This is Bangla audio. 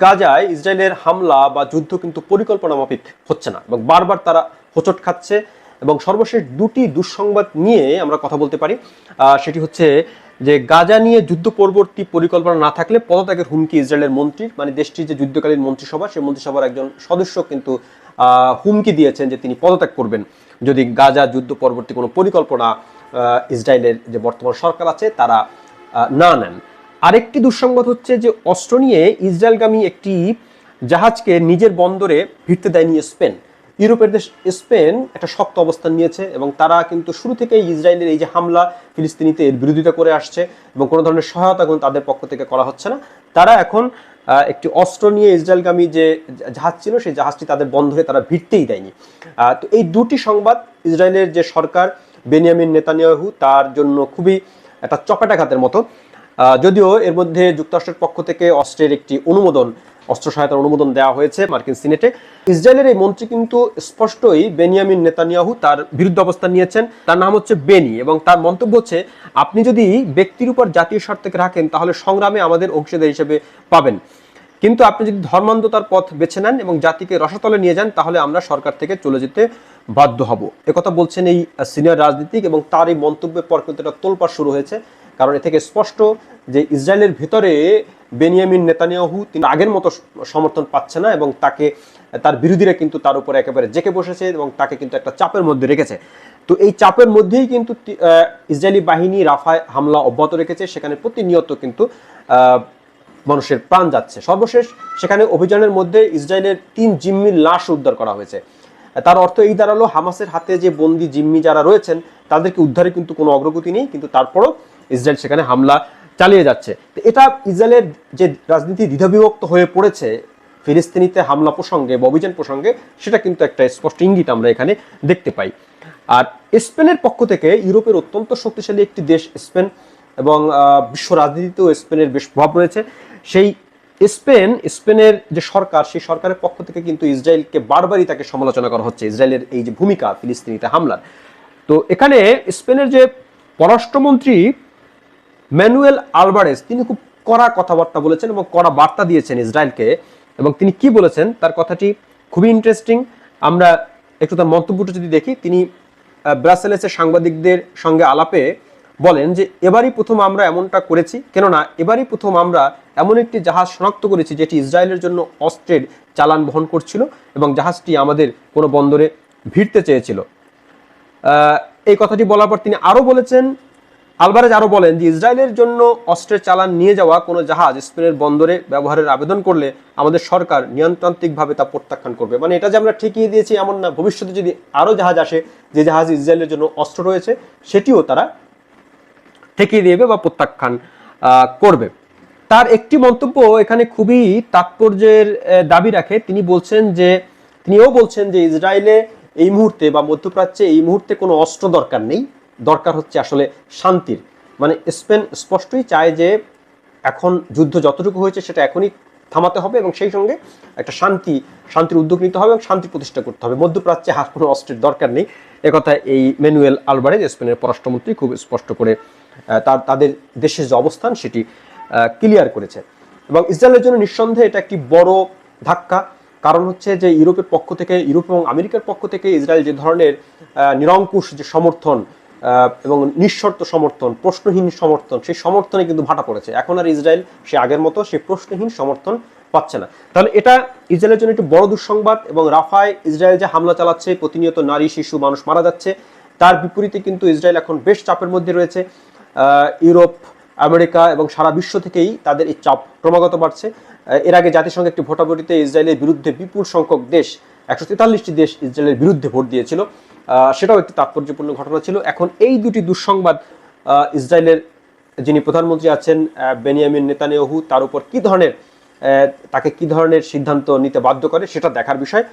গাজায় ইসরায়েলের হামলা বা যুদ্ধ কিন্তু পরিকল্পনা মাফিক হচ্ছে না এবং বারবার তারা হোঁচট খাচ্ছে। এবং সর্বশেষ দুটি দুঃসংবাদ নিয়ে আমরা কথা বলতে পারি। সেটি হচ্ছে যে গাজা নিয়ে যুদ্ধ পরবর্তী পরিকল্পনা না থাকলে পদত্যাগের হুমকি ইসরায়েলের মন্ত্রীর, মানে দেশটির যে যুদ্ধকালীন মন্ত্রিসভা, সেই মন্ত্রিসভার একজন সদস্য কিন্তু হুমকি দিয়েছেন যে তিনি পদত্যাগ করবেন যদি গাজা যুদ্ধ পরবর্তী কোনো পরিকল্পনা ইসরায়েলের যে বর্তমান সরকার আছে তারা না নেন। আরেকটি দুঃসংবাদ হচ্ছে যে অস্ত্র নিয়ে ইসরায়েলগামী একটি জাহাজকে নিজের বন্দরে ভিড়তে দেয়নি স্পেন। ইউরোপের দেশ স্পেন একটা শক্ত অবস্থান নিয়েছে এবং তারা কিন্তু শুরু থেকেই ইসরায়েলের এই যে হামলা ফিলিস্তিনিতে এর বিরোধিতা করে আসছে এবং কোনো ধরনের সহায়তা কিন্তু তাদের পক্ষ থেকে করা হচ্ছে না। তারা এখন একটি অস্ত্র নিয়ে ইসরায়েলগামী যে জাহাজ ছিল সেই জাহাজটি তাদের বন্দরে তারা ভিড়তেই দেয়নি। তো এই দুটি সংবাদ ইসরায়েলের যে সরকার বেনিয়ামিন নেতানিয়াহু তার জন্য খুবই একটা চপেটাঘাতের মতো। যদিও এর মধ্যে যুক্তরাষ্ট্রের পক্ষ থেকে অস্ত্রের একটি অনুমোদন, অস্ত্র সহায়তার অনুমোদন দেওয়া হয়েছে মার্কিন সিনেটে। ইসরায়েলের এই মন্ত্রী কিন্তু স্পষ্টই বেনিয়ামিন নেতানিয়াহু তার বিরুদ্ধে অবস্থান নিয়েছেন। তার নাম হচ্ছে বেনি এবং তার মন্তব্য হচ্ছে, আপনি যদি ব্যক্তির উপর জাতীয় স্বার্থকে রাখেন তাহলে সংগ্রামে আমাদের অংশীদার হিসেবে পাবেন, কিন্তু আপনি যদি ধর্মান্ধতার পথ বেছে নেন এবং জাতিকে রসাতলে নিয়ে যান তাহলে আমরা সরকার থেকে চলে যেতে বাধ্য হব। একথা বলছেন এই সিনিয়র রাজনীতিক এবং তার এই মন্তব্যের পর কিন্তু একটা তোলপাড় শুরু হয়েছে। কারণ এ থেকে স্পষ্ট যে ইসরায়েলের ভিতরে বেনিয়ামিন নেতানিয়াহু তিনি আগের মতো সমর্থন পাচ্ছে না এবং তার বিরোধীরা কিন্তু তার উপরে একেবারে জেকে বসেছে এবং তাকে কিন্তু একটা চাপের মধ্যে রেখেছে। তো এই চাপের মধ্যেই কিন্তু ইসরায়েলি বাহিনী রাফায় হামলা অব্যাহত রেখেছে। সেখানে প্রতিনিয়ত কিন্তু মানুষের প্রাণ যাচ্ছে। সর্বশেষ সেখানে অভিযানের মধ্যে ইসরায়েলের 3 জিম্মির লাশ উদ্ধার করা হয়েছে। তার অর্থ এই দাঁড়ালো হামাসের হাতে যে বন্দী জিম্মি যারা রয়েছেন তাদেরকে উদ্ধারে কিন্তু কোনো অগ্রগতি নেই, কিন্তু তারপরও ইসরায়েল সেখানে হামলা চালিয়ে যাচ্ছে। তো এটা ইসরায়েলের যে রাজনীতি দ্বিধাবিভক্ত হয়ে পড়েছে ফিলিস্তিনিতে হামলা প্রসঙ্গে বা অভিযান প্রসঙ্গে, সেটা কিন্তু একটা স্পষ্ট ইঙ্গিত আমরা এখানে দেখতে পাই। আর স্পেনের পক্ষ থেকে ইউরোপের অত্যন্ত শক্তিশালী একটি দেশ স্পেন এবং বিশ্ব রাজনীতিতেও স্পেনের বেশ প্রভাব রয়েছে। সেই স্পেনের যে সরকার, সেই সরকারের পক্ষ থেকে কিন্তু ইসরায়েলকে বারবারই তাকে সমালোচনা করা হচ্ছে ইসরায়েলের এই যে ভূমিকা ফিলিস্তিনিতে হামলার। তো এখানে স্পেনের যে পররাষ্ট্রমন্ত্রী ম্যানুয়েল আলভারেজ তিনি খুব কড়া কথাবার্তা বলেছেন এবং কড়া বার্তা দিয়েছেন ইসরায়েলকে। এবং তিনি কি বলেছেন তার কথাটি খুবই ইন্টারেস্টিং। আমরা একটু তার মন্তব্যটা যদি দেখি, তিনি ব্রাসেলসের সাংবাদিকদের সঙ্গে আলাপে বলেন যে এবারই প্রথম আমরা এমনটা করেছি, কেননা এবারই প্রথম আমরা এমন একটি জাহাজ শনাক্ত করেছি যেটি ইসরায়েলের জন্য অস্ত্রের চালান বহন করছিল এবং জাহাজটি আমাদের কোনো বন্দরে ভিড়তে চেয়েছিল। এই কথাটি বলার পর তিনি আরও বলেছেন, আলভারেজ আরও বলেন যে ইসরায়েলের জন্য অস্ত্রের চালান নিয়ে যাওয়া কোনো জাহাজ স্পেনের বন্দরে ব্যবহারের আবেদন করলে আমাদের সরকার নিয়ন্ত্রান্তিকভাবে তা প্রত্যাখ্যান করবে। মানে এটা যে আমরা ঠেকিয়ে দিয়েছি এমন না, ভবিষ্যতে যদি আরও জাহাজ আসে যে জাহাজ ইসরায়েলের জন্য অস্ত্র রয়েছে সেটিও তারা ঠেকিয়ে দেবে বা প্রত্যাখ্যান করবে। তার একটি মন্তব্য এখানে খুবই তাৎপর্যের দাবি রাখে। তিনিও বলছেন যে ইসরায়েলে এই মুহূর্তে বা মধ্যপ্রাচ্যে এই মুহূর্তে কোনো অস্ত্র দরকার নেই, দরকার হচ্ছে আসলে শান্তির। মানে স্পেন স্পষ্টই চায় যে এখন যুদ্ধ যতটুকু হয়েছে সেটা এখনই থামাতে হবে এবং সেই সঙ্গে একটা শান্তির উদ্যোগ নিতে হবে এবং শান্তি প্রতিষ্ঠা করতে হবে। মধ্যপ্রাচ্যে আর কোনো অস্ত্রের দরকার নেই, একথা এই ম্যানুয়েল আলভারেজ স্পেনের পররাষ্ট্রমন্ত্রী খুব স্পষ্ট করে তাদের দেশের যে অবস্থান সেটি ক্লিয়ার করেছে। এবং ইসরায়েলের জন্য নিঃসন্দেহে এটা একটি বড় ধাক্কা। কারণ হচ্ছে যে ইউরোপের পক্ষ থেকে, ইউরোপ এবং আমেরিকার পক্ষ থেকে ইসরায়েল যে ধরনের নিরঙ্কুশ যে সমর্থন এবং নিঃশর্ত সমর্থন, প্রশ্নহীন সমর্থন, সেই সমর্থনে কিন্তু ভাটা পড়েছে। এখন আর ইসরায়েল সে আগের মতো সেই প্রশ্নহীন সমর্থন পাচ্ছে না। তাহলে এটা ইসরায়েলের জন্য একটি বড় দুঃসংবাদ। এবং রাফায় ইসরায়েল যে হামলা চালাচ্ছে, প্রতিনিয়ত নারী শিশু মানুষ মারা যাচ্ছে, তার বিপরীতে কিন্তু ইসরায়েল এখন বেশ চাপের মধ্যে রয়েছে। ইউরোপ, আমেরিকা এবং সারা বিশ্ব থেকেই তাদের এই চাপ ক্রমাগত বাড়ছে। এর আগে জাতিসংঘ একটি ভোটাভুটিতে ইসরায়েলের বিরুদ্ধে বিপুল সংখ্যক দেশ, 143টি দেশ ইসরায়েলের বিরুদ্ধে ভোট দিয়েছিল। সেটাও একটি তাৎপর্যপূর্ণ ঘটনা ছিল। এখন এই দুটি দুঃসংবাদ ইসরায়েলের যিনি প্রধানমন্ত্রী আছেন বেনিয়ামিন নেতানিয়াহু তার উপর তাকে কি ধরনের সিদ্ধান্ত নিতে বাধ্য করে সেটা দেখার বিষয়।